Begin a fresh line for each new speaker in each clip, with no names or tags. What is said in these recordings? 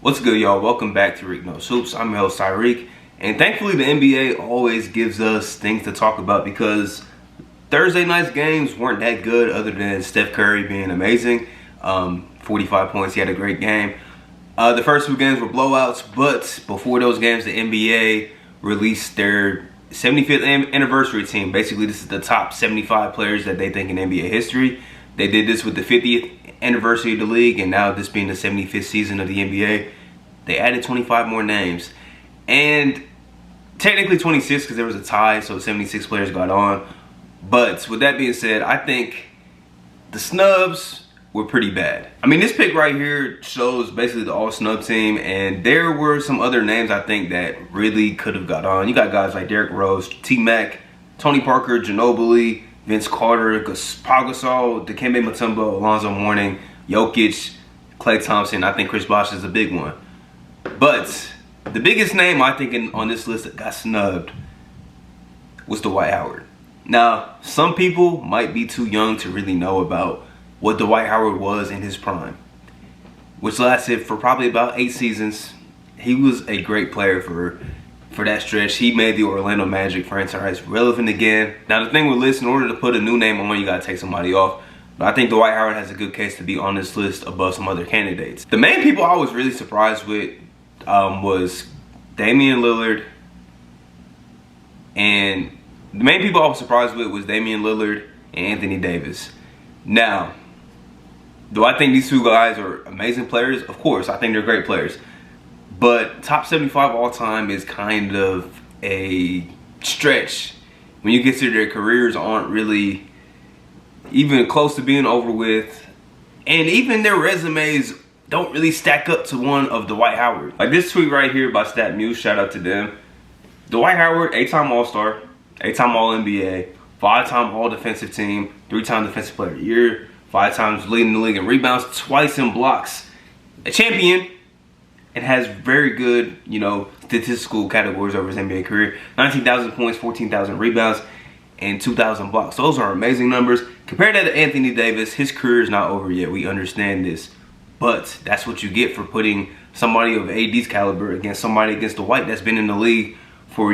What's good, y'all? Welcome back to Rick Knows Hoops. I'm your host, Tyreek. And thankfully, the NBA always gives us things to talk about because Thursday night's games weren't that good other than Steph Curry being amazing. 45 points, he had a great game. The first two games were blowouts, but before those games, the NBA released their 75th anniversary team. Basically, this is the top 75 players that they think in NBA history. They did this with the 50th anniversary of the league, and now this being the 75th season of the NBA, they added 25 more names. And technically 26 because there was a tie, so 76 players got on. But with that being said, I think the snubs were pretty bad. I mean, this pick right here shows basically the all-snub team, and there were some other names I think that really could have got on. You got guys like Derrick Rose, T-Mac, Tony Parker, Ginobili, Vince Carter, Pau Gasol, Dikembe Mutombo, Alonzo Mourning, Jokic, Klay Thompson. I think Chris Bosh is a big one. But the biggest name I think on this list that got snubbed was Dwight Howard. Now, some people might be too young to really know about what Dwight Howard was in his prime, which lasted for probably about 8 seasons. He was a great player for that stretch. He made the Orlando Magic franchise relevant again. Now, the thing with lists, in order to put a new name on, you gotta take somebody off. But I think Dwight Howard has a good case to be on this list above some other candidates. The main people I was really surprised with was Damian Lillard. And the main people I was surprised with was Damian Lillard and Anthony Davis. Now, do I think these two guys are amazing players? Of course, I think they're great players. But top 75 all time is kind of a stretch when you consider their careers aren't really even close to being over with. And even their resumes don't really stack up to one of Dwight Howard. Like this tweet right here by StatMuse, shout out to them. Dwight Howard, 8-time All-Star, 8-time All-NBA, 5-time All-Defensive Team, 3-time Defensive Player of the Year, 5 times leading the league in rebounds, twice in blocks, a champion, and has very good, statistical categories over his NBA career. 19,000 points, 14,000 rebounds, and 2,000 blocks. Those are amazing numbers. Compare that to Anthony Davis. His career is not over yet. We understand this. But that's what you get for putting somebody of AD's caliber against Dwight that's been in the league for,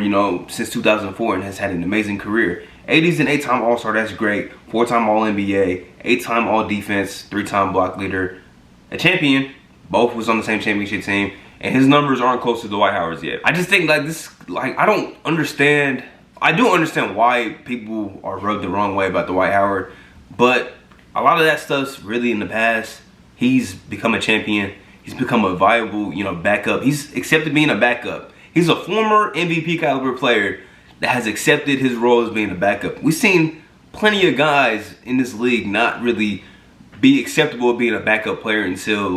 since 2004 and has had an amazing career. AD's an 8-time All-Star, that's great. 4-time All-NBA, 8-time All-Defense, 3-time block leader, a champion. Both was on the same championship team, and his numbers aren't close to Dwight Howard's yet. I just think I don't understand. I do understand why people are rubbed the wrong way about Dwight Howard, but a lot of that stuff's really in the past. He's become a champion. He's become a viable, backup. He's accepted being a backup. He's a former MVP caliber player that has accepted his role as being a backup. We've seen plenty of guys in this league not really be acceptable of being a backup player until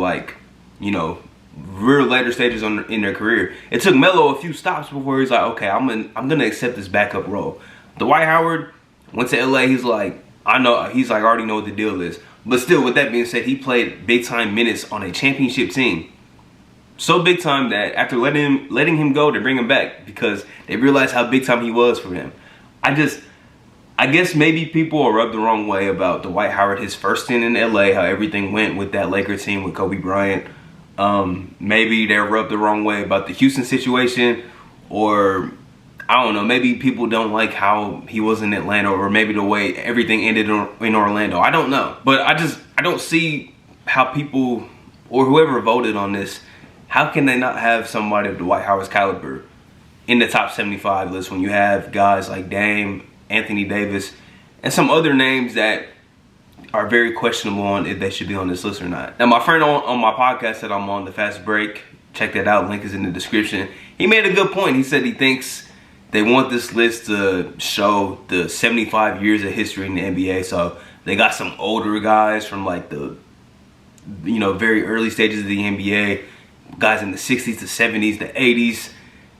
real later stages in their career. It took Melo a few stops before he's like, okay, I'm gonna accept this backup role. Dwight Howard went to LA. He's like, I already know what the deal is. But still, with that being said, he played big time minutes on a championship team. So big time that after letting him go, they bring him back because they realized how big time he was for them. I guess maybe people are rubbed the wrong way about Dwight Howard, his first stint in LA, how everything went with that Lakers team with Kobe Bryant. Maybe they're rubbed the wrong way about the Houston situation, or I don't know, maybe people don't like how he was in Atlanta, or maybe the way everything ended in Orlando. I don't know. But I don't see how people, or whoever voted on this, how can they not have somebody of Dwight Howard's caliber in the top 75 list when you have guys like Dame, Anthony Davis, and some other names that are very questionable on if they should be on this list or not. Now, my friend on my podcast that I'm on, The Fast Break, check that out, link is in the description. He made a good point. He said he thinks they want this list to show the 75 years of history in the NBA. So they got some older guys from like the very early stages of the NBA, guys in the 60s, the 70s, the 80s,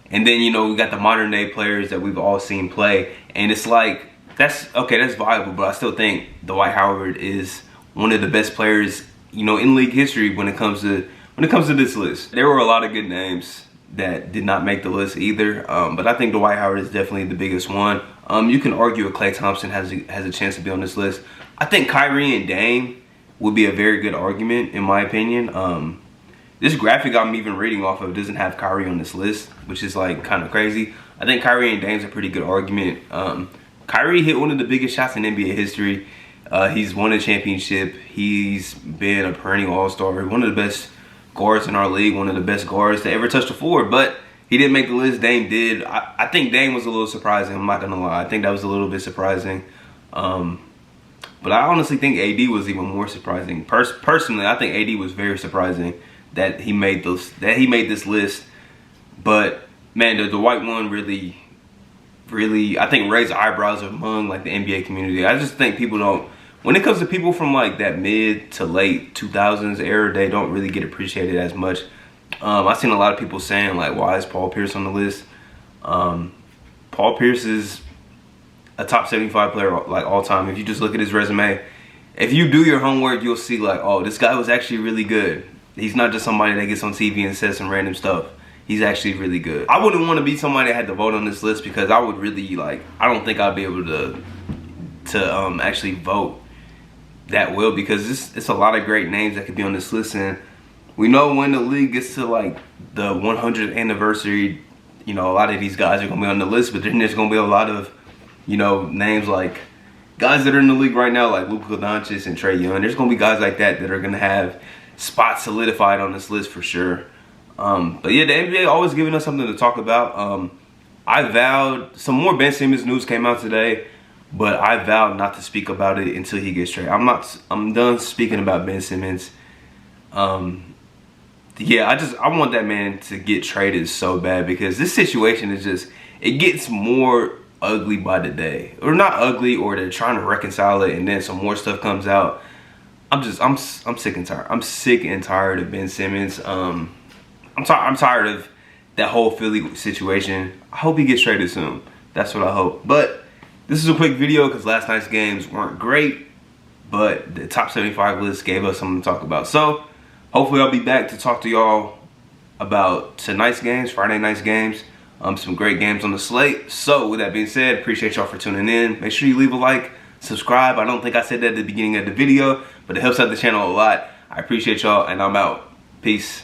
and then we got the modern day players that we've all seen play. And it's like, that's viable, but I still think Dwight Howard is one of the best players in league history when it comes to this list. There were a lot of good names that did not make the list either, but I think Dwight Howard is definitely the biggest one. You can argue if Klay Thompson has a chance to be on this list. I think Kyrie and Dame would be a very good argument, in my opinion. This graphic I'm even reading off of doesn't have Kyrie on this list, which is like kind of crazy. I think Kyrie and Dame's a pretty good argument. Kyrie hit one of the biggest shots in NBA history. He's won a championship. He's been a perennial all-star. One of the best guards in our league. One of the best guards to ever touch the floor. But he didn't make the list. Dame did. I think Dame was a little surprising. I'm not going to lie. I think that was a little bit surprising. But I honestly think AD was even more surprising. Personally, I think AD was very surprising that he made this list. But man, the Dwight one really, I think raised eyebrows among like the NBA community. I just think people don't, when it comes to people from like that mid to late 2000s era, they don't really get appreciated as much. I've seen a lot of people saying like, why is Paul Pierce on the list? Paul Pierce is a top 75 player like all time. If you just look at his resume, if you do your homework, you'll see like, oh, this guy was actually really good. He's not just somebody that gets on TV and says some random stuff. He's actually really good. I wouldn't want to be somebody that had to vote on this list because I would really like, I don't think I'd be able to actually vote that well, because it's a lot of great names that could be on this list. And we know when the league gets to like the 100th anniversary, you know, a lot of these guys are going to be on the list, but then there's going to be a lot of, you know, names like guys that are in the league right now, like Luka Doncic and Trae Young. There's going to be guys like that that are going to have spots solidified on this list for sure. But yeah, the NBA always giving us something to talk about. I vowed, some more Ben Simmons news came out today, but I vowed not to speak about it until he gets traded. I'm done speaking about Ben Simmons. Yeah, I want that man to get traded so bad, because this situation is just, it gets more ugly by the day. Or not ugly, or they're trying to reconcile it and then some more stuff comes out. I'm sick and tired. I'm sick and tired of Ben Simmons. I'm tired of that whole Philly situation. I hope he gets traded soon. That's what I hope. But this is a quick video because last night's games weren't great, but the top 75 list gave us something to talk about. So hopefully I'll be back to talk to y'all about tonight's games, Friday night's games. Some great games on the slate. So with that being said, appreciate y'all for tuning in. Make sure you leave a like, subscribe. I don't think I said that at the beginning of the video, but it helps out the channel a lot. I appreciate y'all, and I'm out. Peace.